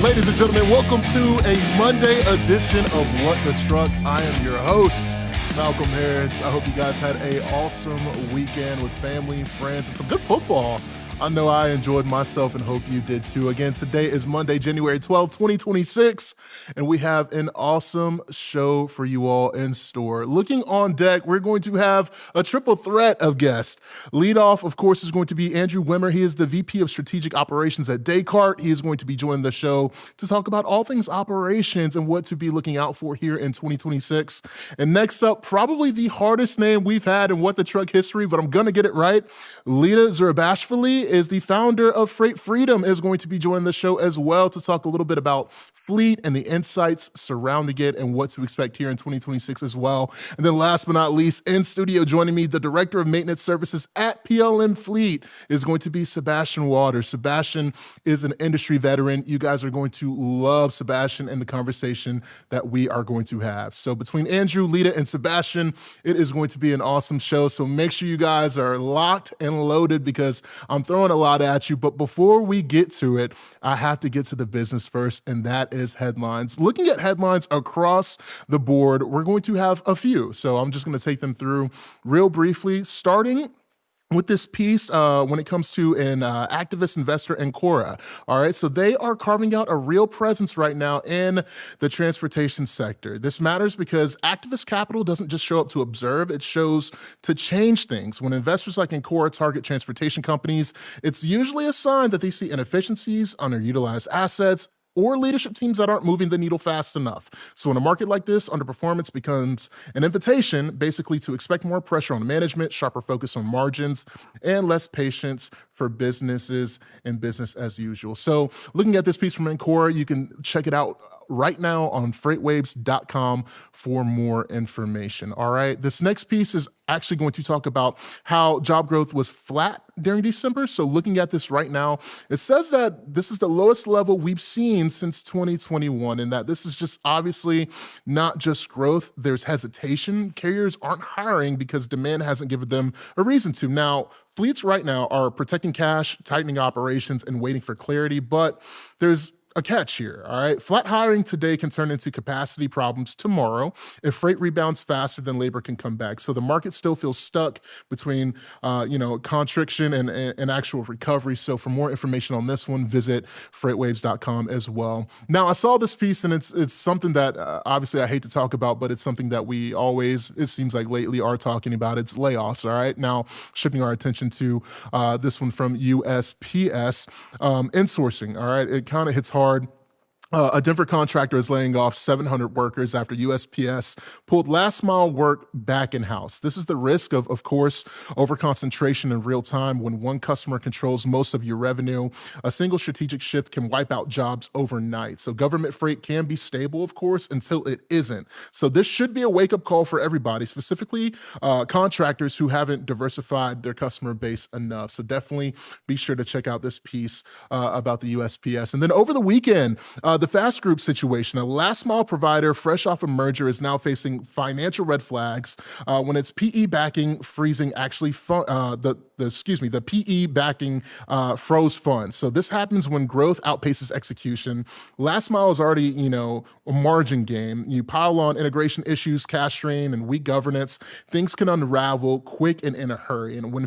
Ladies and gentlemen, welcome to a Monday edition of What the Truck. I am your host, Malcolm Harris. I hope you guys had an awesome weekend with family, friends, and some good football. I know I enjoyed myself and hope you did too. Again, today is Monday, January 12th, 2026, and we have an awesome show for you all in store. Looking on deck, we're going to have a triple threat of guests. Lead off, of course, is going to be Andrew Wimmer. He is the VP of Strategic Operations at Descartes. He is going to be joining the show to talk about all things operations and what to be looking out for here in 2026. And next up, probably the hardest name we've had in What the Truck history, but I'm going to get it right. Lita Zurabashvili is the founder of Freight Freedom, is going to be joining the show as well to talk a little bit about fleet and the insights surrounding it and what to expect here in 2026 as well. And then last but not least, in studio joining me, the Director of Maintenance Services at PLM Fleet is going to be Sebastian Waters. Sebastian is an industry veteran. You guys are going to love Sebastian and the conversation that we are going to have. So between Andrew, Lita, and Sebastian, it is going to be an awesome show. So make sure you guys are locked and loaded because I'm throwing a lot at you. But before we get to it, I have to get to the business first, and that is headlines. Looking at headlines across the board, we're going to have a few. So I'm just going to take them through real briefly, starting with this piece when it comes to an activist investor, Ancora. All right, so they are carving out a real presence right now in the transportation sector. This matters because activist capital doesn't just show up to observe, it shows to change things. When investors like Ancora target transportation companies, it's usually a sign that they see inefficiencies, underutilized assets, or leadership teams that aren't moving the needle fast enough. So in a market like this, underperformance becomes an invitation basically to expect more pressure on management, sharper focus on margins, and less patience for businesses and business as usual. So looking at this piece from Ancora, you can check it out right now on freightwaves.com for more information. All right. This next piece is actually going to talk about how job growth was flat during December. So looking at this right now, it says that this is the lowest level we've seen since 2021, and that this is just obviously not just growth. There's hesitation. Carriers aren't hiring because demand hasn't given them a reason to. Now, fleets right now are protecting cash, tightening operations, and waiting for clarity, but there's a catch here, all right? Flat hiring today can turn into capacity problems tomorrow if freight rebounds faster than labor can come back. So the market still feels stuck between, constriction and actual recovery. So for more information on this one, visit freightwaves.com as well. Now, I saw this piece, and it's something that obviously I hate to talk about, but it's something that we always, it seems like lately, are talking about. It's layoffs, all right? Now, shifting our attention to this one from USPS, insourcing, all right? It kind of hits hard. A Denver contractor is laying off 700 workers after USPS pulled last mile work back in-house. This is the risk of course, over-concentration in real time. When one customer controls most of your revenue, a single strategic shift can wipe out jobs overnight. So government freight can be stable, of course, until it isn't. So this should be a wake-up call for everybody, specifically contractors who haven't diversified their customer base enough. So definitely be sure to check out this piece about the USPS. And then over the weekend, the Fast Group situation, a last mile provider fresh off a merger, is now facing financial red flags when its PE backing freezing actually the PE backing froze funds. So this happens when growth outpaces execution. Last mile is already, a margin game. You pile on integration issues, cash strain, and weak governance, things can unravel quick and in a hurry. And when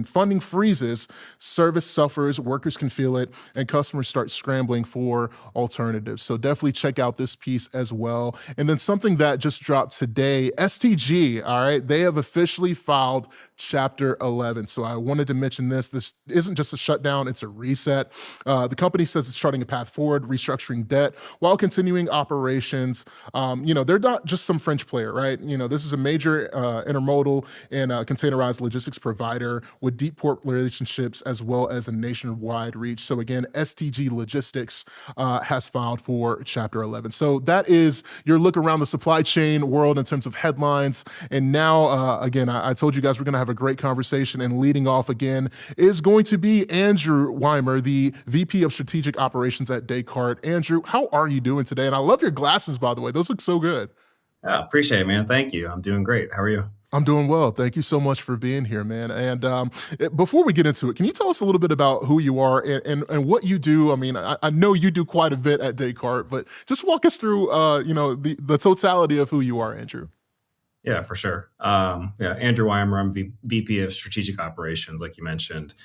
funding freezes, service suffers, workers can feel it, and customers start scrambling for alternatives. So definitely check out this piece as well. And then something that just dropped today, STG, all right, they have officially filed Chapter 11. So I wanted to mention this. This isn't just a shutdown, it's a reset. The company says it's charting a path forward, restructuring debt while continuing operations. They're not just some French player, right? This is a major intermodal and containerized logistics provider with deep port relationships as well as a nationwide reach. So again, STG Logistics has filed for Chapter 11. So that is your look around the supply chain world in terms of headlines. And now, again, I told you guys we're going to have a great conversation, and leading off again is going to be Andrew Wimmer, the VP of Strategic Operations at Descartes. Andrew, how are you doing today? And I love your glasses, by the way. Those look so good. Appreciate it, man. Thank you. I'm doing great. How are you? I'm doing well. Thank you so much for being here, man. And before we get into it, can you tell us a little bit about who you are and what you do? I mean, I know you do quite a bit at Descartes, but just walk us through, the totality of who you are, Andrew. Yeah, for sure. Yeah, Andrew Weimer, I'm VP of Strategic Operations, like you mentioned,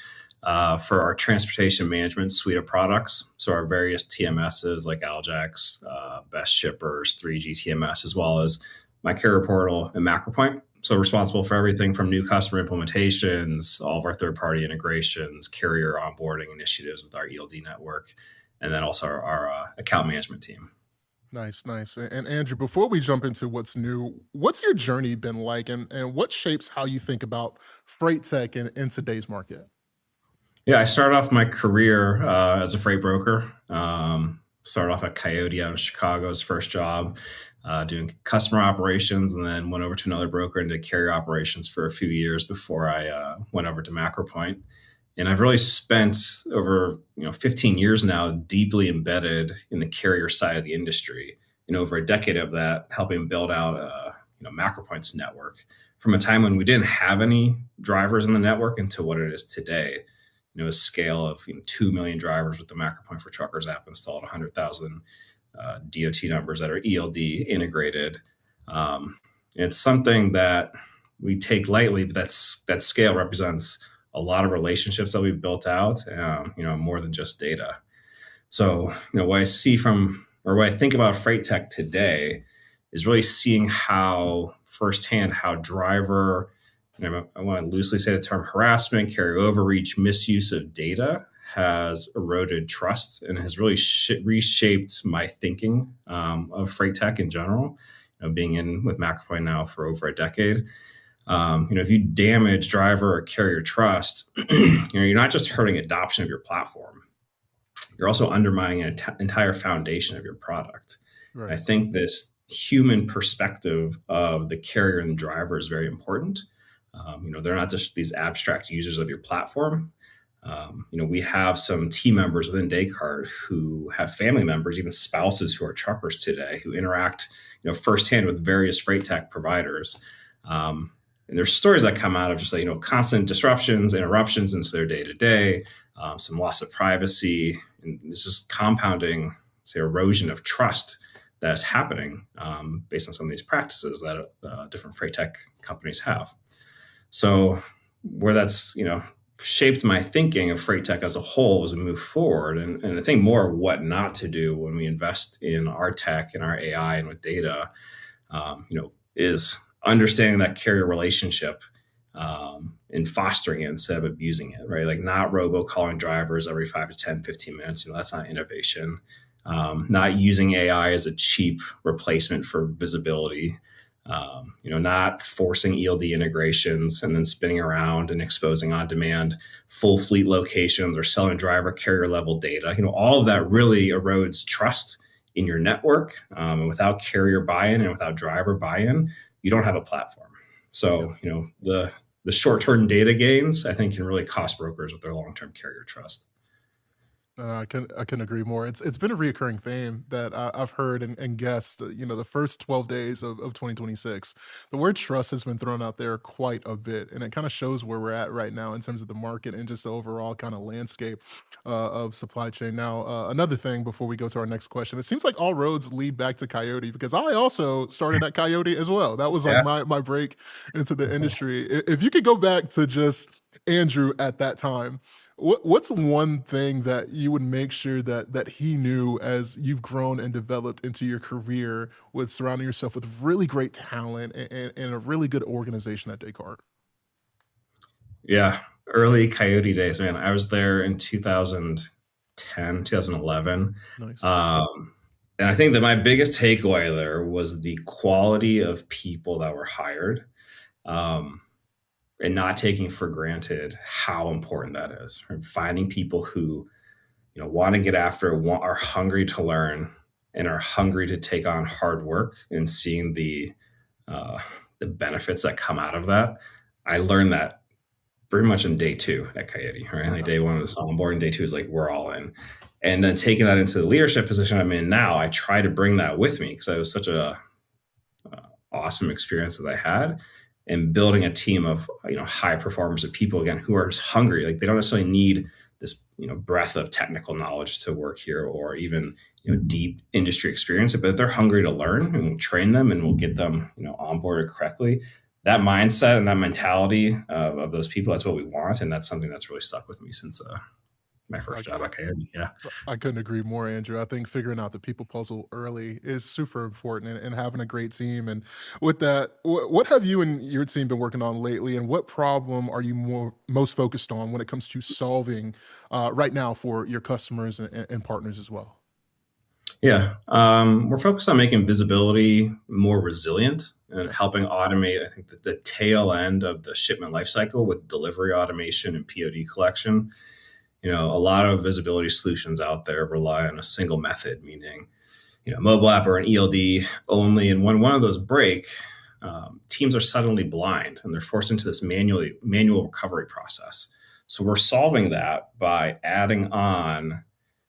for our transportation management suite of products. So our various TMSs like Aljax, Best Shippers, 3G TMS, as well as my carrier portal and MacroPoint. So responsible for everything from new customer implementations, all of our third-party integrations, carrier onboarding initiatives with our ELD network, and then also our account management team. Nice, nice. And Andrew, before we jump into what's new, what's your journey been like, and what shapes how you think about freight tech in today's market? Yeah, I started off my career as a freight broker. Started off at Coyote out of Chicago's first job, doing customer operations, and then went over to another broker and did carrier operations for a few years before I went over to MacroPoint. And I've really spent over 15 years now deeply embedded in the carrier side of the industry. And over a decade of that, helping build out MacroPoint's network from a time when we didn't have any drivers in the network into what it is today. A scale of 2 million drivers with the MacroPoint for Truckers app installed, 100,000 DOT numbers that are ELD integrated. It's something that we take lightly, but that scale represents a lot of relationships that we've built out, more than just data. So, what I see or what I think about freight tech today is really seeing how firsthand how driver, I want to loosely say the term harassment, carrier overreach, misuse of data has eroded trust and has really reshaped my thinking of freight tech in general. Being in with MacroPoint now for over a decade, if you damage driver or carrier trust, you're not just hurting adoption of your platform, you're also undermining an entire foundation of your product. Right. I think this human perspective of the carrier and the driver is very important. They're not just these abstract users of your platform. We have some team members within Descartes who have family members, even spouses who are truckers today, who interact, firsthand with various freight tech providers. And there's stories that come out of just constant disruptions, interruptions into their day to day, some loss of privacy, and this is compounding, say, erosion of trust that is happening based on some of these practices that different freight tech companies have. So where that's, shaped my thinking of freight tech as a whole as we move forward. And I think more what not to do when we invest in our tech and our AI and with data, is understanding that carrier relationship and fostering it instead of abusing it, right? Like not robocalling drivers every 5 to 10, 15 minutes. That's not innovation. Not using AI as a cheap replacement for visibility. Not forcing ELD integrations and then spinning around and exposing on demand full fleet locations or selling driver carrier level data. All of that really erodes trust in your network. And without carrier buy-in and without driver buy-in, you don't have a platform. So, the short-term data gains, I think, can really cost brokers with their long-term carrier trust. I can agree more. It's been a reoccurring theme that I've heard and guessed. The first 12 days of 2026, the word trust has been thrown out there quite a bit, and it kind of shows where we're at right now in terms of the market and just the overall kind of landscape of supply chain. Now, another thing before we go to our next question, it seems like all roads lead back to Coyote because I also started at Coyote as well. That was like my break into the industry. If you could go back to just Andrew at that time, what's one thing that you would make sure that he knew as you've grown and developed into your career with surrounding yourself with really great talent and a really good organization at Descartes? Yeah, early Coyote days, man. I was there in 2010, 2011. Nice. And I think that my biggest takeaway there was the quality of people that were hired. And not taking for granted how important that is. Right? Finding people who, want to get after, are hungry to learn, and are hungry to take on hard work, and seeing the benefits that come out of that. I learned that pretty much in day 2 at Coyote. Right, like day 1 was on board, and day 2 is like we're all in. And then taking that into the leadership position I'm in now, I try to bring that with me because it was such a awesome experience that I had. and building a team of high performers of people again who are just hungry. Like they don't necessarily need this breadth of technical knowledge to work here, or even deep industry experience, but they're hungry to learn, and we'll train them and we'll get them onboarded correctly. That mindset and that mentality of those people, that's what we want, and that's something that's really stuck with me since my first job at Coyote. Yeah. I couldn't agree more, Andrew. I think figuring out the people puzzle early is super important, and having a great team. And with that, what have you and your team been working on lately, and what problem are you most focused on when it comes to solving right now for your customers and partners as well? Yeah. We're focused on making visibility more resilient and helping automate, I think, the tail end of the shipment lifecycle with delivery automation and POD collection. A lot of visibility solutions out there rely on a single method, meaning, mobile app or an ELD only. And when one of those break, teams are suddenly blind and they're forced into this manual recovery process. So we're solving that by adding on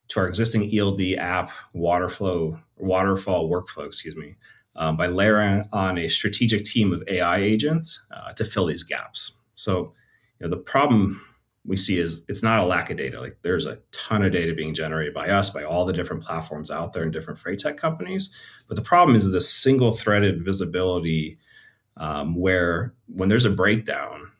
to our existing ELD app waterfall workflow, by layering on a strategic team of AI agents to fill these gaps. So, the problem we see is it's not a lack of data. Like there's a ton of data being generated by us, by all the different platforms out there and different freight tech companies. But the problem is this single threaded visibility, where when there's a breakdown,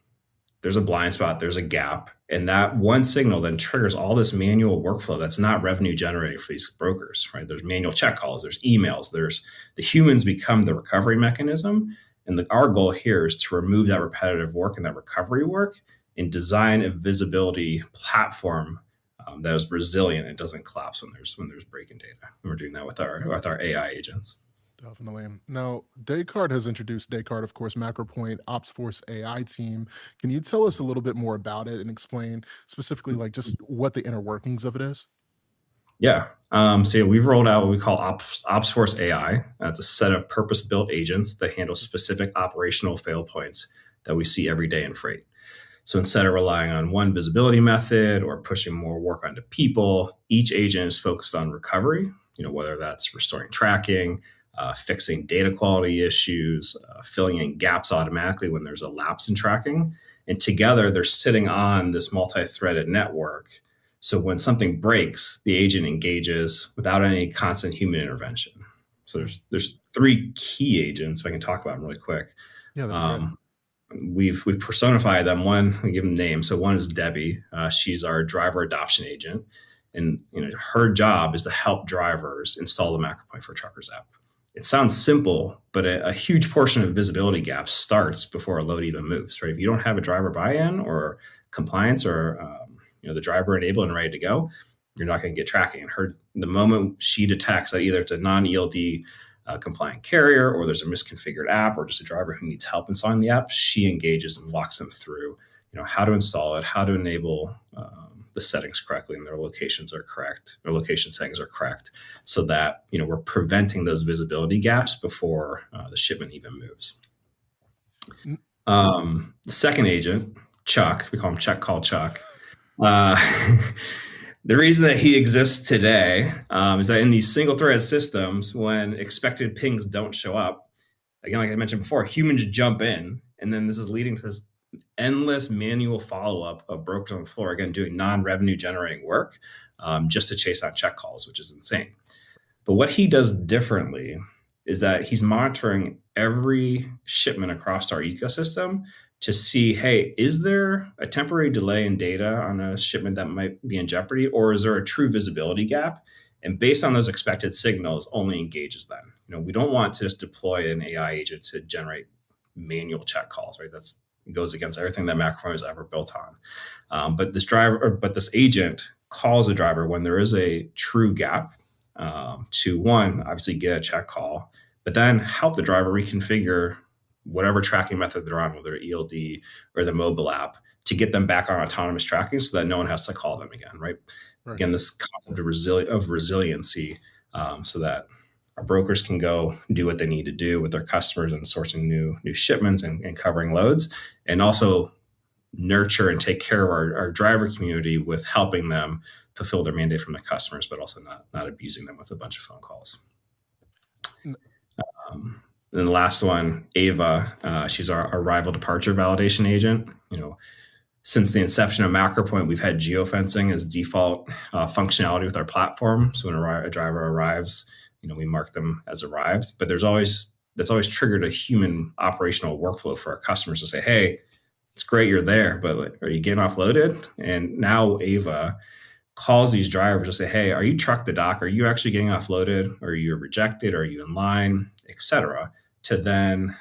there's a blind spot, there's a gap, and that one signal then triggers all this manual workflow that's not revenue generating for these brokers, right? There's manual check calls, there's emails, there's the humans become the recovery mechanism. And our goal here is to remove that repetitive work and that recovery work and design a visibility platform that is resilient and doesn't collapse when there's breaking data. And we're doing that with our AI agents. Definitely. Now, Descartes has introduced Descartes, of course, MacroPoint OpsForce AI team. Can you tell us a little bit more about it and explain specifically, like, just what the inner workings of it is? Yeah. We've rolled out what we call OpsForce AI. That's a set of purpose-built agents that handle specific operational fail points that we see every day in freight. So instead of relying on one visibility method or pushing more work onto people, each agent is focused on recovery, whether that's restoring tracking, fixing data quality issues, filling in gaps automatically when there's a lapse in tracking. And together they're sitting on this multi-threaded network. So when something breaks, the agent engages without any constant human intervention. So there's three key agents, if I can talk about them really quick. Yeah, we personify them. One, we give them names. So one is Debbie. She's our driver adoption agent. And her job is to help drivers install the MacroPoint for Truckers app. It sounds simple, but a huge portion of visibility gaps starts before a load even moves, right? If you don't have a driver buy-in or compliance or the driver enabled and ready to go, you're not going to get tracking. And the moment she detects that either it's a non-ELD compliant carrier or there's a misconfigured app or just a driver who needs help installing the app, she engages and walks them through how to install it, how to enable the settings correctly, and their locations are correct, their location settings are correct, so that we're preventing those visibility gaps before the shipment even moves. The second agent, Chuck, we call him Check Call Chuck. The reason that he exists today is that in these single-threaded systems, when expected pings don't show up, again, like I mentioned before, humans jump in, and then this is leading to this endless manual follow-up of brokers on the floor, again, doing non-revenue generating work just to chase out check calls, which is insane. But what he does differently is that he's monitoring every shipment across our ecosystem to see, hey, is there a temporary delay in data on a shipment that might be in jeopardy, or is there a true visibility gap? And based on those expected signals, only engages them. We don't want to just deploy an AI agent to generate manual check calls, right? It goes against everything that MacroPoint has ever built on. But this agent calls a driver when there is a true gap to, one, obviously get a check call, but then help the driver reconfigure whatever tracking method they're on, whether ELD or the mobile app, to get them back on autonomous tracking so that no one has to call them again, right? Again, this concept of resiliency, so that our brokers can go do what they need to do with their customers and sourcing new shipments and covering loads, and also nurture and take care of our driver community with helping them fulfill their mandate from the customers, but also not abusing them with a bunch of phone calls. And the last one, Ava, she's our arrival departure validation agent. Since the inception of MacroPoint, we've had geofencing as default functionality with our platform. So when a driver arrives, we mark them as arrived. But that's always triggered a human operational workflow for our customers to say, "Hey, it's great you're there, but are you getting offloaded?" And now Ava calls these drivers to say, "Hey, are you truck the dock? Are you actually getting offloaded? Are you rejected? Are you in line, etc." To then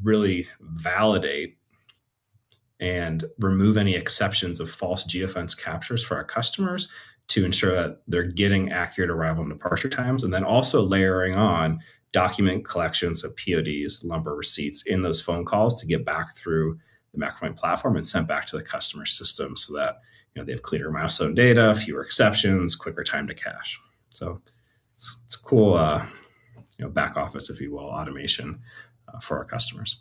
really validate and remove any exceptions of false geofence captures for our customers to ensure that they're getting accurate arrival and departure times, and then also layering on document collections of PODs, lumber receipts in those phone calls to get back through the MacroPoint platform and sent back to the customer system so that they have cleaner milestone data, fewer exceptions, quicker time to cash. So it's cool, back office, if you will, automation for our customers.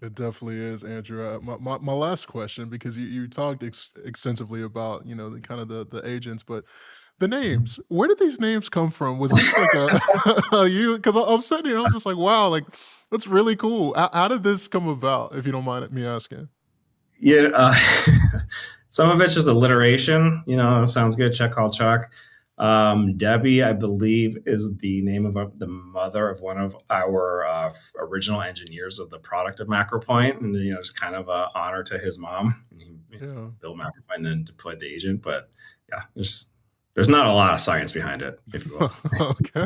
It definitely is, Andrew. My last question, because you talked extensively about the kind of the agents, but the names. Where did these names come from? Was this like you? Because I'm sitting here, I'm just like, wow, like that's really cool. How did this come about? If you don't mind me asking. Yeah, some of it's just alliteration. Sounds good. Chuck, call Chuck. Debbie, I believe, is the name of the mother of one of our original engineers of the product of MacroPoint, and it's kind of an honor to his mom. He built MacroPoint and then deployed the agent. But yeah, there's not a lot of science behind it, if you will. Okay.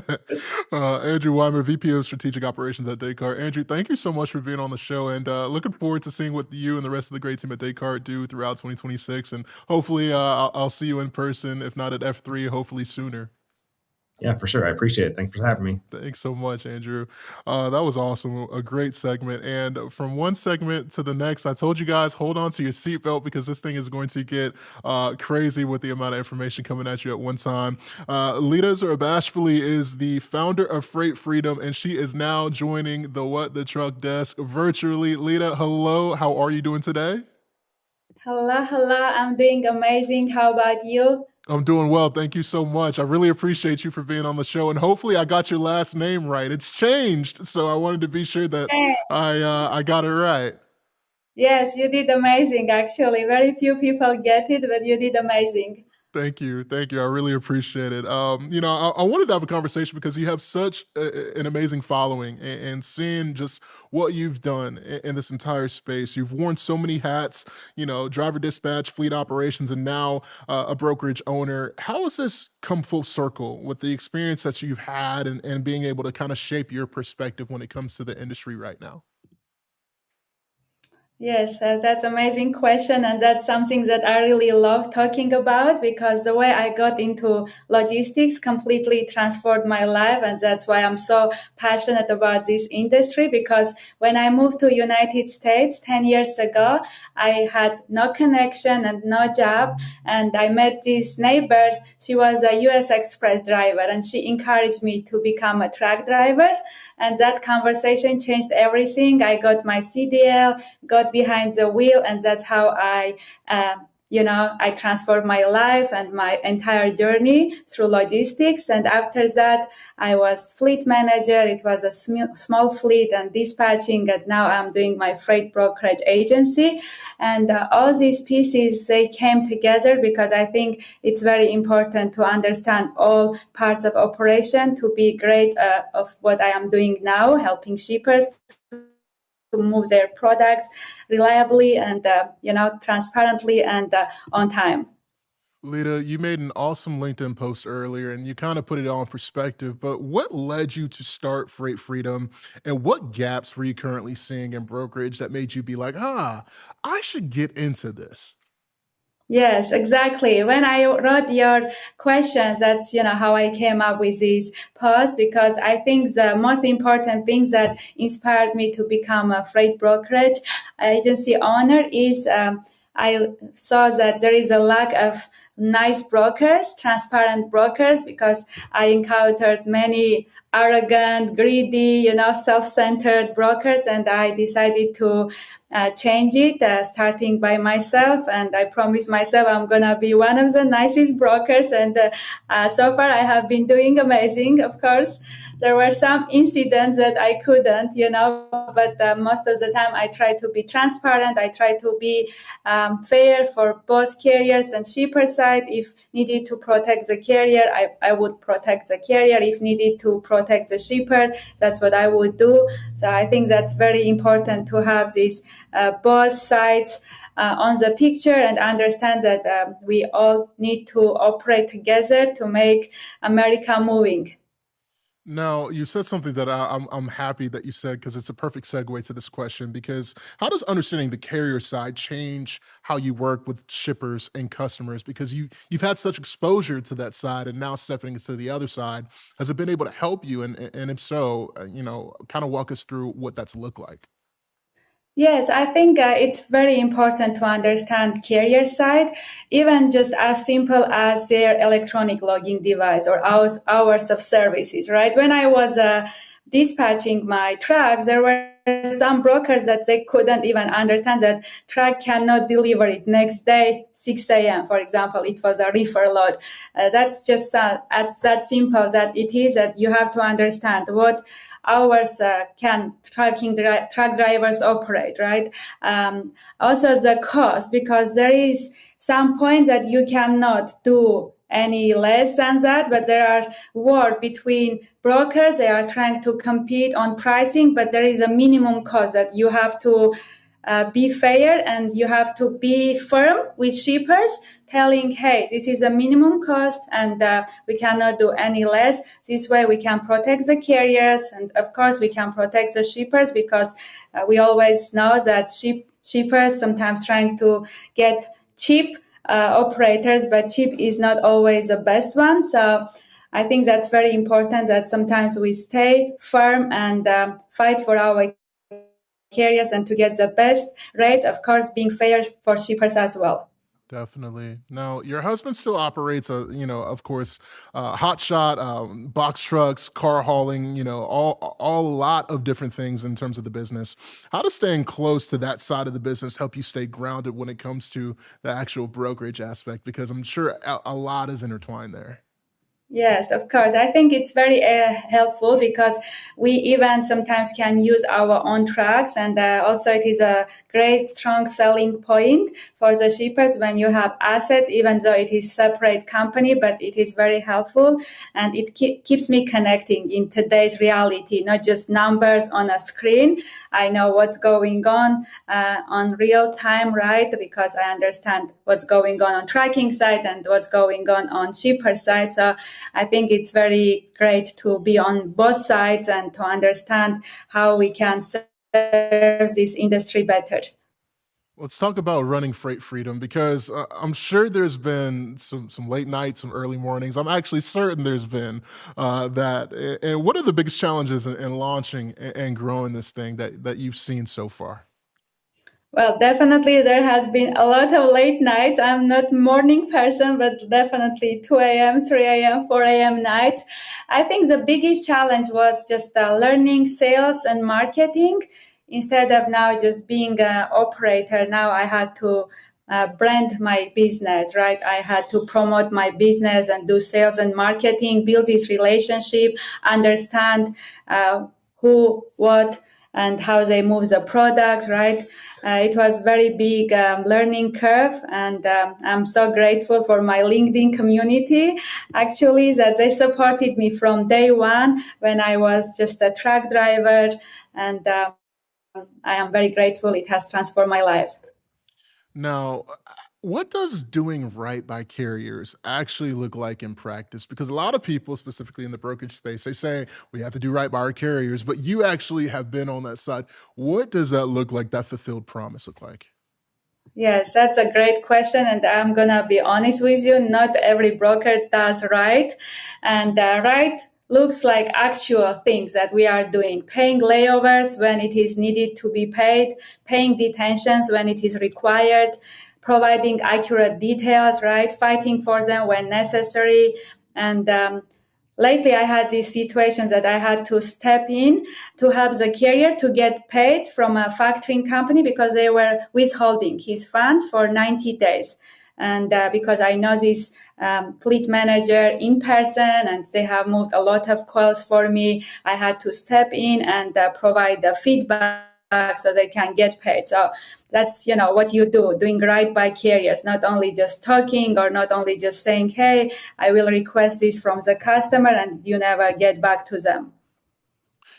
Andrew Weimer, VP of Strategic Operations at Descartes. Andrew, thank you so much for being on the show, and looking forward to seeing what you and the rest of the great team at Descartes do throughout 2026. And hopefully I'll see you in person, if not at F3, hopefully sooner. Yeah, for sure. I appreciate it. Thanks for having me. Thanks so much, Andrew. That was awesome. A great segment. And from one segment to the next, I told you guys, hold on to your seatbelt because this thing is going to get crazy with the amount of information coming at you at one time. Lita Zarabashvili is the founder of Freight Freedom, and she is now joining the What the Truck desk virtually. Lita, hello. How are you doing today? Hello. I'm doing amazing. How about you? I'm doing well. Thank you so much. I really appreciate you for being on the show. And hopefully I got your last name right. It's changed. So I wanted to be sure that I got it right. Yes, you did amazing, actually. Very few people get it, but you did amazing. Thank you. I really appreciate it. I wanted to have a conversation because you have such an amazing following, and seeing just what you've done in this entire space. You've worn so many hats, driver dispatch, fleet operations, and now a brokerage owner. How has this come full circle with the experience that you've had and being able to kind of shape your perspective when it comes to the industry right now? Yes, that's an amazing question. And that's something that I really love talking about because the way I got into logistics completely transformed my life. And that's why I'm so passionate about this industry, because when I moved to United States 10 years ago, I had no connection and no job. And I met this neighbor. She was a US Express driver, and she encouraged me to become a truck driver. And that conversation changed everything. I got my CDL, got behind the wheel, and that's how I transformed my life and my entire journey through logistics. And after that, I was fleet manager. It was a small fleet and dispatching, and now I'm doing my freight brokerage agency. And all these pieces, they came together because I think it's very important to understand all parts of operation to be great of what I am doing now, helping shippers to move their products reliably and transparently and on time. Lita, you made an awesome LinkedIn post earlier and you kind of put it all in perspective, but what led you to start Freight Freedom, and what gaps were you currently seeing in brokerage that made you be like, I should get into this? Yes, exactly. When I wrote your questions, that's, how I came up with these posts, because I think the most important things that inspired me to become a freight brokerage agency owner is I saw that there is a lack of nice brokers, transparent brokers, because I encountered many arrogant, greedy, self-centered brokers. And I decided to change it, starting by myself. And I promised myself I'm going to be one of the nicest brokers. And so far I have been doing amazing. Of course, there were some incidents that I couldn't, but most of the time I try to be transparent. I try to be fair for both carriers and shipper side. If needed to protect the carrier, I would protect the carrier. If needed to protect the shipper, that's what I would do. So I think that's very important to have these both sides on the picture and understand that we all need to operate together to make America moving. Now, you said something that I'm happy that you said, because it's a perfect segue to this question. Because how does understanding the carrier side change how you work with shippers and customers? Because you've had such exposure to that side, and now stepping into the other side, has it been able to help you? And if so, kind of walk us through what that's looked like. Yes, I think it's very important to understand carrier side, even just as simple as their electronic logging device or hours of services, right? When I was dispatching my trucks, there were some brokers that they couldn't even understand that truck cannot deliver it next day, 6 a.m., for example. It was a reefer load. That's just that simple that it is, that you have to understand what hours can truck drivers operate, right? Also the cost, because there is some point that you cannot do any less than that, but there are war between brokers. They are trying to compete on pricing, but there is a minimum cost that you have to be fair, and you have to be firm with shippers, telling, hey, this is a minimum cost and we cannot do any less. This way we can protect the carriers, and of course we can protect the shippers, because we always know that shippers sometimes trying to get cheap operators, but cheap is not always the best one. So I think that's very important, that sometimes we stay firm and fight for our carriers and to get the best rates, of course, being fair for shippers as well. Definitely. Now, your husband still operates of course, hot shot, box trucks, car hauling, all a lot of different things in terms of the business. How does staying close to that side of the business help you stay grounded when it comes to the actual brokerage aspect? Because I'm sure a lot is intertwined there. Yes, of course. I think it's very helpful, because we even sometimes can use our own trucks. And also it is a great, strong selling point for the shippers when you have assets, even though it is separate company, but it is very helpful. And it keeps me connecting in today's reality, not just numbers on a screen. I know what's going on real time, right? Because I understand what's going on tracking side and what's going on shipper side. So I think it's very great to be on both sides and to understand how we can serve this industry better. Let's talk about running Freight Freedom, because I'm sure there's been some late nights, some early mornings. I'm actually certain there's been that. And what are the biggest challenges in launching and growing this thing that you've seen so far? Well, definitely there has been a lot of late nights. I'm not a morning person, but definitely 2 a.m., 3 a.m., 4 a.m. nights. I think the biggest challenge was just learning sales and marketing. Instead of now just being an operator, now I had to brand my business, right? I had to promote my business and do sales and marketing, build this relationship, understand who, what, and how they move the products, right? It was very big learning curve, and I'm so grateful for my LinkedIn community, actually, that they supported me from day one when I was just a truck driver, and I am very grateful. It has transformed my life. Now, what does doing right by carriers actually look like in practice? Because a lot of people, specifically in the brokerage space, they say we have to do right by our carriers, but you actually have been on that side. What does that look like, that fulfilled promise look like? Yes, that's a great question. And I'm going to be honest with you. Not every broker does right. And right looks like actual things that we are doing, paying layovers when it is needed to be paid, paying detentions when it is required, providing accurate details, right? Fighting for them when necessary, and lately I had these situations that I had to step in to help the carrier to get paid from a factoring company because they were withholding his funds for 90 days. And because I know this fleet manager in person and they have moved a lot of calls for me, I had to step in and provide the feedback so they can get paid. So that's, what you do, doing right by carriers, not only just talking or not only just saying, hey, I will request this from the customer and you never get back to them.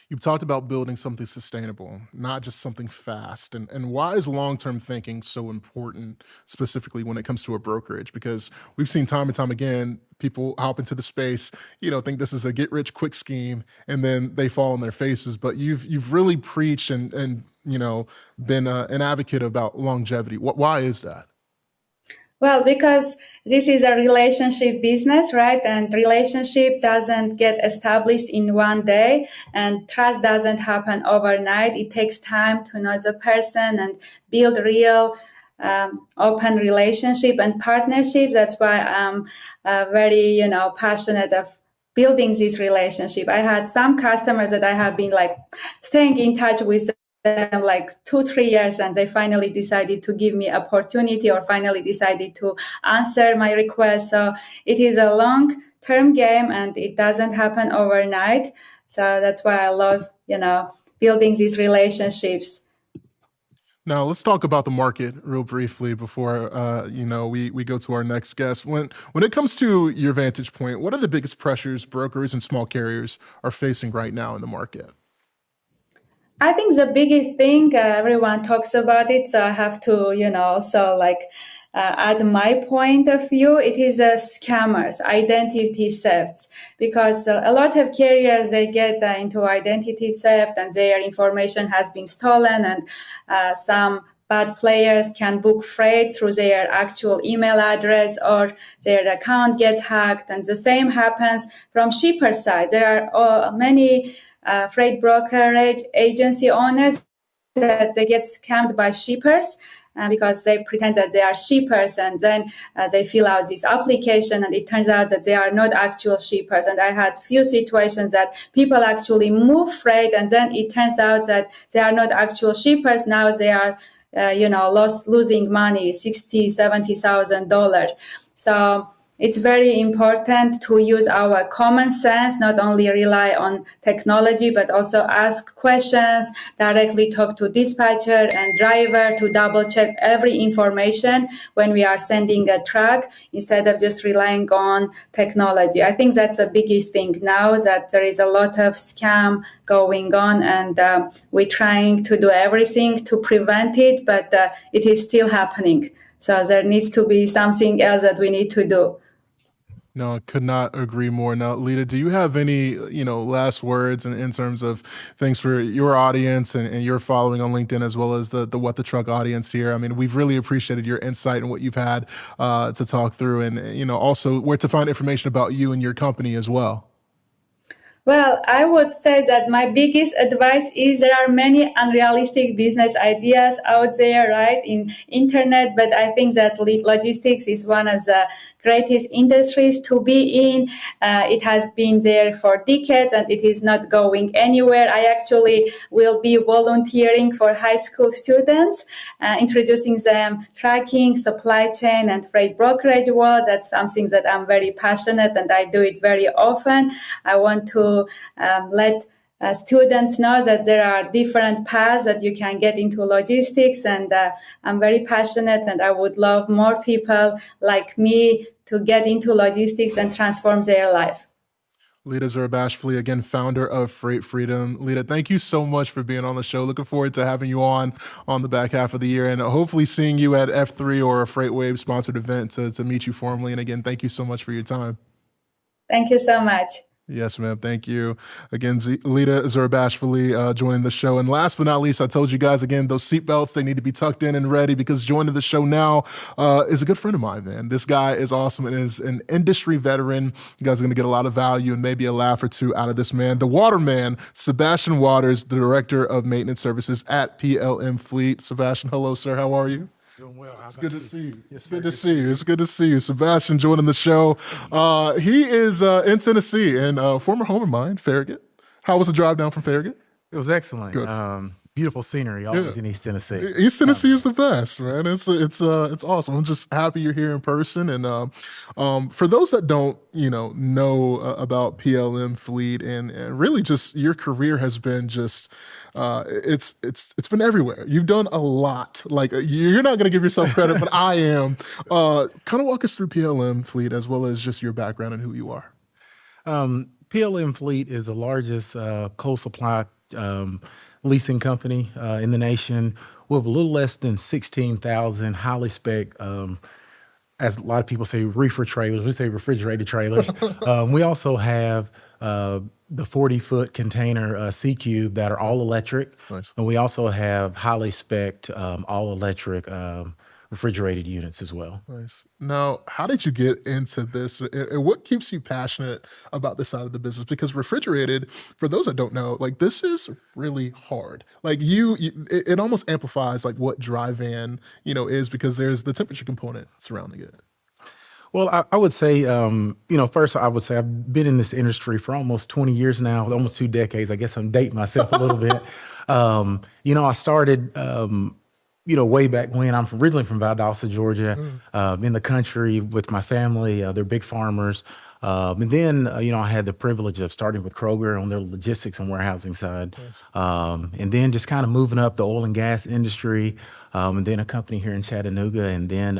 You've talked about building something sustainable, not just something fast. And why is long-term thinking so important, specifically when it comes to a brokerage? Because we've seen time and time again, people hop into the space, think this is a get-rich-quick scheme, and then they fall on their faces. But you've really preached and been an advocate about longevity. Why is that? Well, because this is a relationship business, right? And relationship doesn't get established in one day and trust doesn't happen overnight. It takes time to know the person and build real open relationship and partnership. That's why I'm very, passionate of building this relationship. I had some customers that I have been staying in touch with them 2-3 years, and they finally decided to give me opportunity or finally decided to answer my request. So it is a long-term game and it doesn't happen overnight. So that's why I love, building these relationships. Now let's talk about the market real briefly before we go to our next guest. When it comes to your vantage point, what are the biggest pressures brokers and small carriers are facing right now in the market? I think the biggest thing, everyone talks about it, so I have to, also add my point of view. It is scammers, identity thefts, because a lot of carriers, they get into identity theft and their information has been stolen, and some bad players can book freight through their actual email address or their account gets hacked. And the same happens from shipper side. There are many freight brokerage agency owners that they get scammed by shippers because they pretend that they are shippers, and then they fill out this application and it turns out that they are not actual shippers. And I had few situations that people actually move freight and then it turns out that they are not actual shippers. Now they are losing money, $60,000-$70,000. So it's very important to use our common sense, not only rely on technology, but also ask questions, directly talk to dispatcher and driver to double check every information when we are sending a truck instead of just relying on technology. I think that's the biggest thing now, that there is a lot of scam going on and we're trying to do everything to prevent it, but it is still happening. So there needs to be something else that we need to do. No, I could not agree more. Now, Lita, do you have any, last words in terms of things for your audience and your following on LinkedIn, as well as the What the Truck audience here? I mean, we've really appreciated your insight and what you've had to talk through, and also where to find information about you and your company as well. Well, I would say that my biggest advice is there are many unrealistic business ideas out there, right, in internet, but I think that logistics is one of the greatest industries to be in. It has been there for decades and it is not going anywhere. I actually will be volunteering for high school students, introducing them tracking, supply chain, and freight brokerage world. That's something that I'm very passionate and I do it very often. I want to let students know that there are different paths that you can get into logistics, and I'm very passionate and I would love more people like me to get into logistics and transform their life. Lita Zarabashvili, again, founder of Freight Freedom. Lita, thank you so much for being on the show. Looking forward to having you on the back half of the year and hopefully seeing you at F3 or a FreightWave sponsored event to meet you formally. And again, thank you so much for your time. Thank you so much. Yes, ma'am. Thank you. Again, Lita Zarabashvili joining the show. And last but not least, I told you guys, again, those seatbelts, they need to be tucked in and ready, because joining the show now is a good friend of mine, man. This guy is awesome and is an industry veteran. You guys are going to get a lot of value and maybe a laugh or two out of this man. The Waterman, Sebastian Waters, the Director of Maintenance Services at PLM Fleet. Sebastian, hello, sir. How are you? Doing well. How It's about good to you? see you. Yes, It's sir. good to see you. It's good to see you. Sebastian joining the show. He is in Tennessee and former home of mine, Farragut. How was the drive down from Farragut? It was excellent. Good. Beautiful scenery, always in East Tennessee. East Tennessee is the best, man. It's awesome. I'm just happy you're here in person. And for those that don't, know about PLM Fleet and really just your career has been just it's been everywhere. You've done a lot. Like you're not gonna give yourself credit, but I am. Kind of walk us through PLM Fleet as well as just your background and who you are. PLM Fleet is the largest coal supply leasing company in the nation. We have a little less than 16,000 highly spec, as a lot of people say, reefer trailers. We say refrigerated trailers. We also have the 40-foot container C-Cube that are all electric. Nice. And we also have highly spec'd all electric refrigerated units as well. Nice. Now, how did you get into this, and what keeps you passionate about this side of the business? Because refrigerated, for those that don't know, like this is really hard. Like it almost amplifies like what dry van is because there's the temperature component surrounding it. Well, I would say, first I would say I've been in this industry for almost 20 years now, almost 2 decades. I guess I'm dating myself a little bit. I started, way back when. I'm originally from Valdosta, Georgia, in the country with my family. They're big farmers. And then, I had the privilege of starting with Kroger on their logistics and warehousing side. Nice. And then just kind of moving up the oil and gas industry, and then a company here in Chattanooga. And then,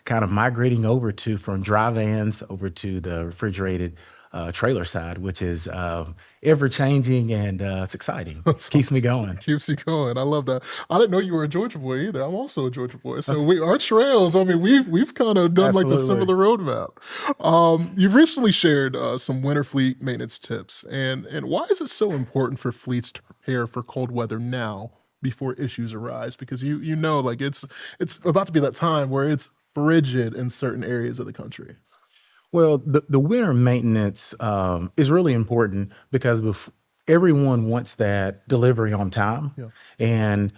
kind of migrating over from dry vans over to the refrigerated trailer side, which is ever changing and it's exciting. Keeps me going. Keeps you going. I love that. I didn't know you were a Georgia boy either. I'm also a Georgia boy. So our trails, I mean, we've kind of done like the similar roadmap. You've recently shared some winter fleet maintenance tips. And why is it so important for fleets to prepare for cold weather now before issues arise? Because like it's about to be that time where it's frigid in certain areas of the country. Well, the winter maintenance is really important because everyone wants that delivery on time. Yeah. And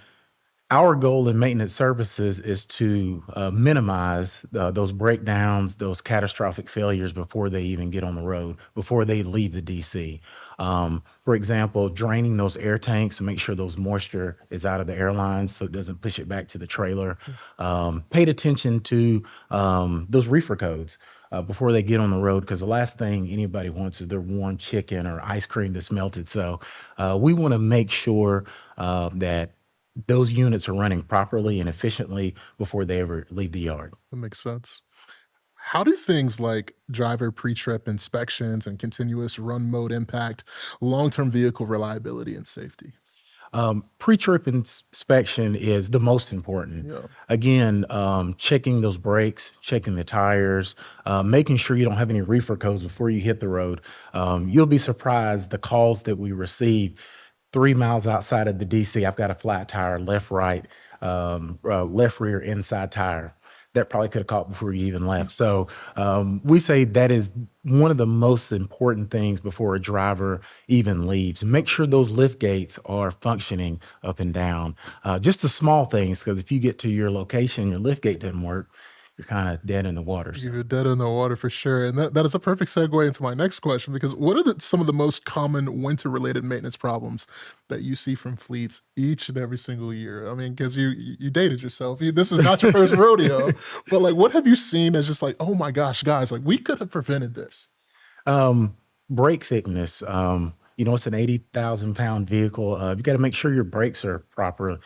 our goal in maintenance services is to minimize those breakdowns, those catastrophic failures before they even get on the road, before they leave the DC. For example, draining those air tanks to make sure those moisture is out of the airlines so it doesn't push it back to the trailer. Paid attention to those reefer codes before they get on the road, because the last thing anybody wants is their warm chicken or ice cream that's melted. So we want to make sure that those units are running properly and efficiently before they ever leave the yard. That makes sense. How do things like driver pre-trip inspections and continuous run mode impact long-term vehicle reliability and safety? Pre-trip inspection is the most important. Yeah. Again, checking those brakes, checking the tires, making sure you don't have any reefer codes before you hit the road. You'll be surprised the calls that we receive 3 miles outside of the DC. I've got a flat tire, left, right, left rear, inside tire. That probably could have caught before you even left. So we say that is one of the most important things before a driver even leaves. Make sure those lift gates are functioning up and down. Just the small things, because if you get to your location, your lift gate doesn't work, you're kind of dead in the water. So. You're dead in the water for sure. And that is a perfect segue into my next question, because what are some of the most common winter-related maintenance problems that you see from fleets each and every single year? I mean, because you dated yourself. This is not your first rodeo. But like, what have you seen as just like, oh my gosh, guys, like we could have prevented this? Brake thickness. It's an 80,000 pound vehicle. You got to make sure your brakes are proper.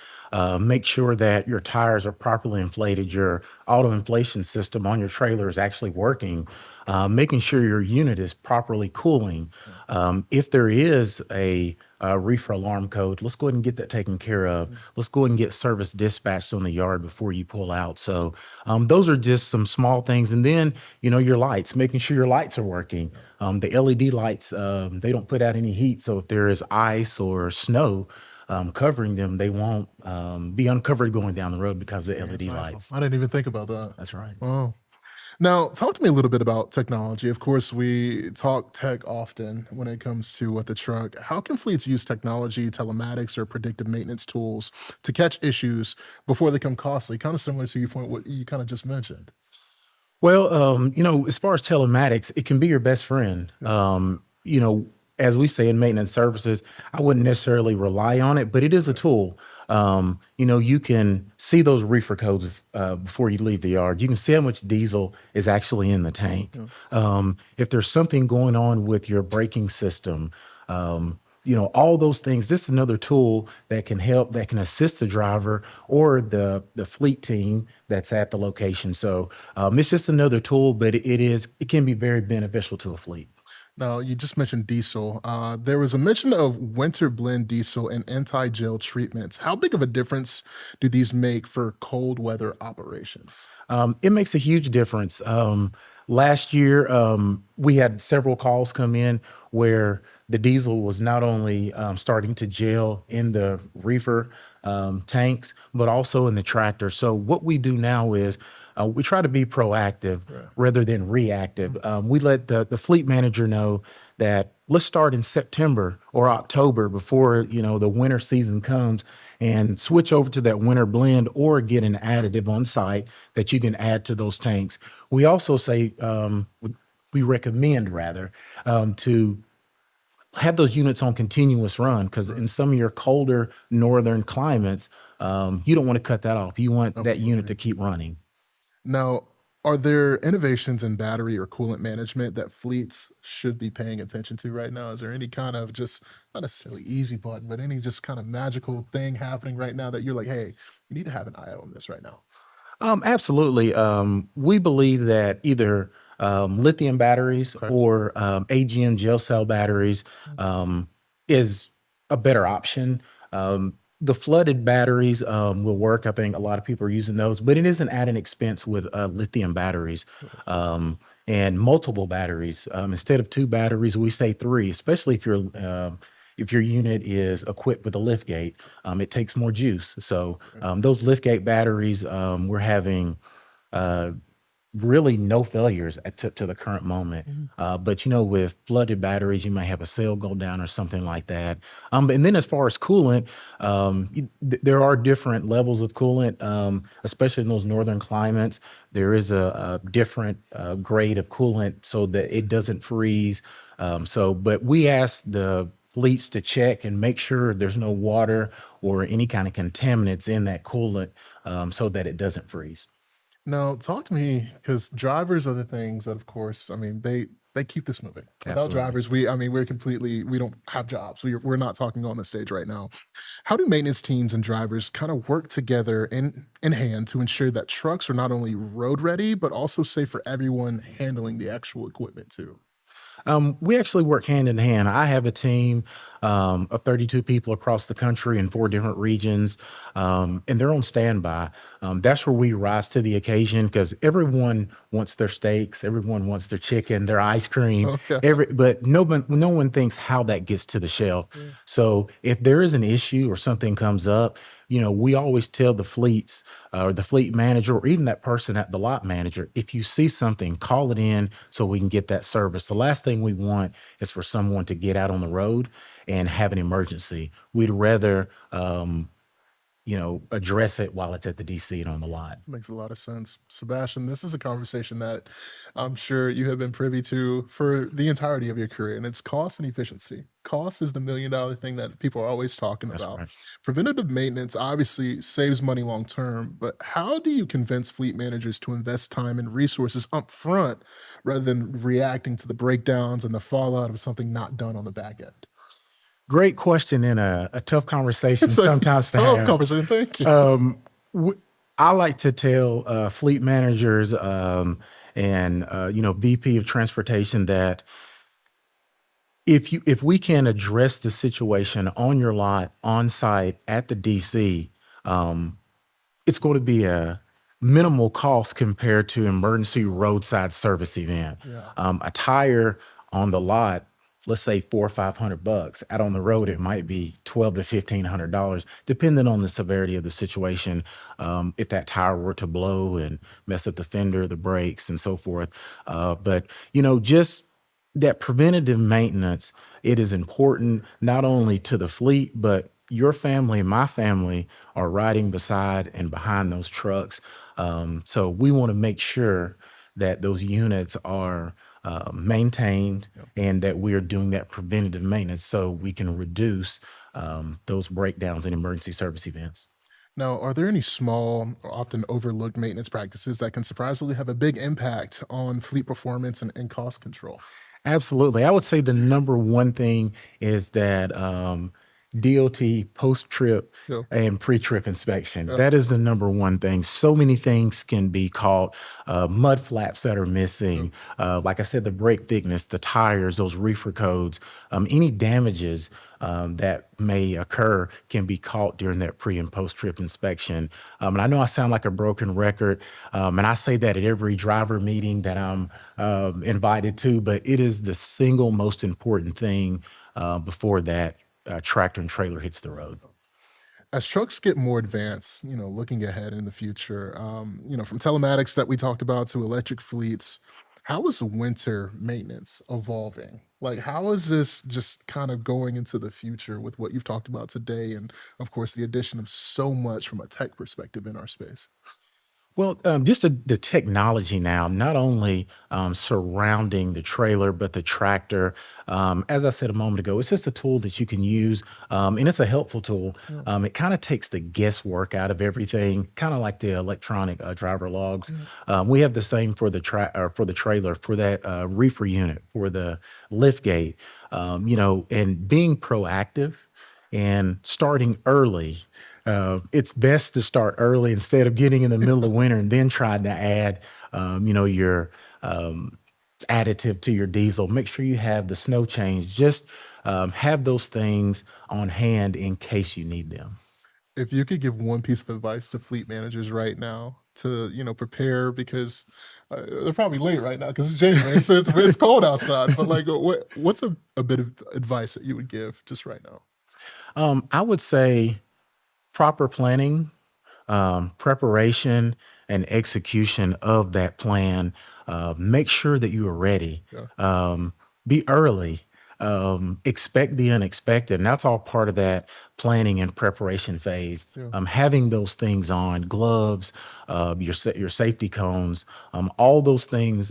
Make sure that your tires are properly inflated. Your auto inflation system on your trailer is actually working. Making sure your unit is properly cooling. If there is a reefer alarm code, let's go ahead and get that taken care of. Let's go ahead and get service dispatched on the yard before you pull out. So those are just some small things. And then, your lights, making sure your lights are working. The LED lights, they don't put out any heat. So if there is ice or snow covering them, they won't be uncovered going down the road because of the LED lights. I didn't even think about that. That's right. Oh. Now, talk to me a little bit about technology. Of course, we talk tech often when it comes to what the truck. How can fleets use technology, telematics, or predictive maintenance tools to catch issues before they become costly? Kind of similar to your point, what you kind of just mentioned. Well, as far as telematics, it can be your best friend. Yeah. As we say in maintenance services, I wouldn't necessarily rely on it, but it is a tool. You can see those reefer codes before you leave the yard. You can see how much diesel is actually in the tank. Yeah. If there's something going on with your braking system, all those things. This is another tool that can help, that can assist the driver or the fleet team that's at the location. So it's just another tool, but it can be very beneficial to a fleet. Now, you just mentioned diesel. There was a mention of winter blend diesel and anti-gel treatments. How big of a difference do these make for cold weather operations? It makes a huge difference. Last year, we had several calls come in where the diesel was not only starting to gel in the reefer tanks, but also in the tractor. So what we do now is we try to be proactive rather than reactive. We let the fleet manager know that let's start in September or October before the winter season comes, and switch over to that winter blend or get an additive on site that you can add to those tanks. We also say we recommend rather to have those units on continuous run, because in some of your colder northern climates, you don't want to cut that off. You want that unit to keep running. Now, are there innovations in battery or coolant management that fleets should be paying attention to right now? Is there any kind of, just not necessarily easy button, but any just kind of magical thing happening right now that you're like, hey, you need to have an eye on this right now? Absolutely. We believe that either lithium batteries Okay. or AGM gel cell batteries is a better option. The flooded batteries will work. I think a lot of people are using those, but it isn't at an expense with lithium batteries and multiple batteries. Instead of 2 batteries, we say 3, especially if your unit is equipped with a lift gate. It takes more juice. So those lift gate batteries, we're having really no failures to the current moment. But with flooded batteries, you might have a cell go down or something like that. And then as far as coolant, there are different levels of coolant, especially in those northern climates. There is a different grade of coolant so that it doesn't freeze. But we ask the fleets to check and make sure there's no water or any kind of contaminants in that coolant, so that it doesn't freeze. Now, talk to me, because drivers are the things that, of course, I mean, they keep this moving. Without Absolutely. drivers, we don't have jobs. We're not talking on the stage right now. How do maintenance teams and drivers kind of work together in hand to ensure that trucks are not only road ready, but also safe for everyone handling the actual equipment too? We actually work hand in hand. I have a team of 32 people across the country in 4 different regions, and they're on standby. That's where we rise to the occasion, because everyone wants their steaks, everyone wants their chicken, their ice cream, Okay. but no one thinks how that gets to the shelf. So if there is an issue or something comes up, we always tell the fleets or the fleet manager or even that person at the lot manager, if you see something, call it in so we can get that service. The last thing we want is for someone to get out on the road and have an emergency. We'd rather, address it while it's at the DC and on the lot. Makes a lot of sense. Sebastian, this is a conversation that I'm sure you have been privy to for the entirety of your career, and it's cost and efficiency. Cost is the $1 million thing that people are always talking That's about. right. Preventative maintenance obviously saves money long term, but how do you convince fleet managers to invest time and resources up front rather than reacting to the breakdowns and the fallout of something not done on the back end? Great question, and a tough conversation It's a sometimes to tough have. conversation. Thank you. I like to tell fleet managers and VP of transportation that if we can address the situation on your lot, on site at the DC, it's going to be a minimal cost compared to emergency roadside service event. Yeah. A tire on the lot let's say $400 or $500. Out on the road, it might be $1,200 to $1,500, depending on the severity of the situation. If that tire were to blow and mess up the fender, the brakes, and so forth. But just that preventative maintenance, it is important not only to the fleet, but your family and my family are riding beside and behind those trucks. So we want to make sure that those units are maintained and that we are doing that preventative maintenance so we can reduce those breakdowns and emergency service events. Now, are there any small or often overlooked maintenance practices that can surprisingly have a big impact on fleet performance and cost control? Absolutely. I would say the number one thing is that DOT post-trip Yeah. and pre-trip inspection. That is the number one thing. So many things can be caught. Mud flaps that are missing. Like I said, the brake thickness, the tires, those reefer codes, any damages that may occur can be caught during that pre and post-trip inspection. And I know I sound like a broken record, and I say that at every driver meeting that I'm invited to, but it is the single most important thing before that tractor and trailer hits the road. As trucks get more advanced, looking ahead in the future, from telematics that we talked about to electric fleets, how is winter maintenance evolving? Like, how is this just kind of going into the future with what you've talked about today? And of course, the addition of so much from a tech perspective in our space. Well, just the technology now, not only surrounding the trailer, but the tractor. As I said a moment ago, it's just a tool that you can use, and it's a helpful tool. It kind of takes the guesswork out of everything, kind of like the electronic driver logs. We have the same for the for the trailer, for that reefer unit, for the lift gate. And being proactive and starting early. It's best to start early instead of getting in the middle of winter and then trying to add, your additive to your diesel. Make sure you have the snow change. Just have those things on hand in case you need them. If you could give one piece of advice to fleet managers right now to, prepare because they're probably late right now because it's January, so it's cold outside. But like, what's a bit of advice that you would give just right now? I would say proper planning, preparation, and execution of that plan. Make sure that you are ready. Be early. Expect the unexpected. And that's all part of that planning and preparation phase. Having those things on, gloves, your safety cones, all those things,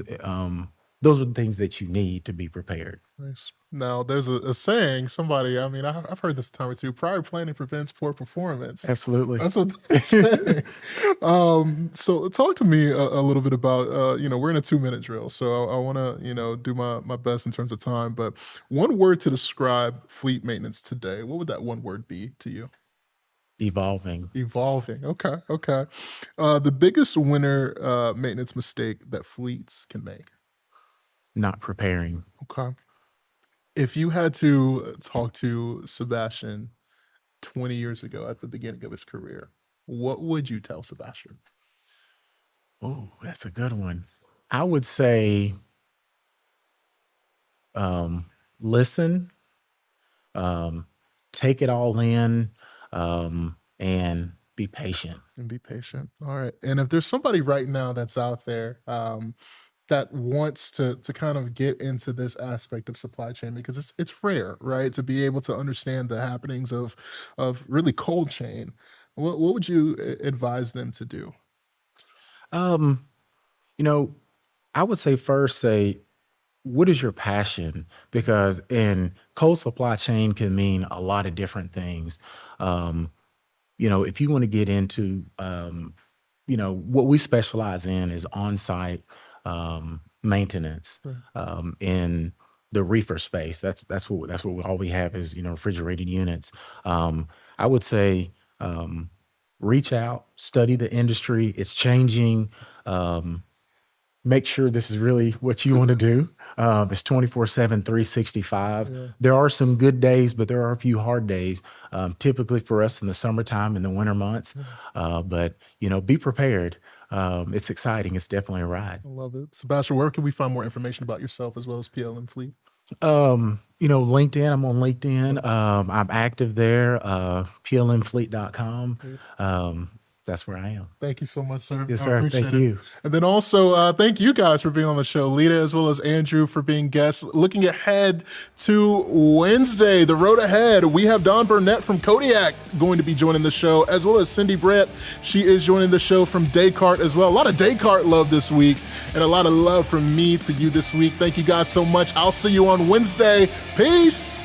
those are the things that you need to be prepared. Nice. Now, there's a saying, I've heard this a time or two, prior planning prevents poor performance. Absolutely. That's what they say. So talk to me a little bit about, we're in a 2-minute drill, so I want to, do my best in terms of time, but one word to describe fleet maintenance today, what would that one word be to you? Evolving. Evolving. Okay. The biggest winter maintenance mistake that fleets can make? Not preparing. Okay. If you had to talk to Sebastian 20 years ago at the beginning of his career, what would you tell Sebastian? Oh, that's a good one. I would say listen, take it all in, and be patient. And be patient. All right. And if there's somebody right now that's out there that wants to kind of get into this aspect of supply chain, because it's rare, right, to be able to understand the happenings of really cold chain, what would you advise them to do? I would say first what is your passion? Because in cold supply chain can mean a lot of different things. If you want to get into, what we specialize in is on-site maintenance in the reefer space. That's what all we have is refrigerated units. I would say reach out, study the industry. It's changing. Make sure this is really what you want to do. It's 24/7, 365. Yeah. There are some good days, but there are a few hard days, typically for us in the summertime and the winter months. But be prepared. It's exciting. It's definitely a ride. I love it. Sebastian, where can we find more information about yourself as well as PLM Fleet? LinkedIn. I'm on LinkedIn. I'm active there. PLMfleet.com. That's where I am. Thank you so much, sir. Yes, I sir. appreciate Thank it. you. And then also, thank you guys for being on the show. Lita, as well as Andrew, for being guests. Looking ahead to Wednesday, the road ahead, we have Don Burnett from Kodiak going to be joining the show, as well as Cindy Brett. She is joining the show from Descartes as well. A lot of Descartes love this week, and a lot of love from me to you this week. Thank you guys so much. I'll see you on Wednesday. Peace.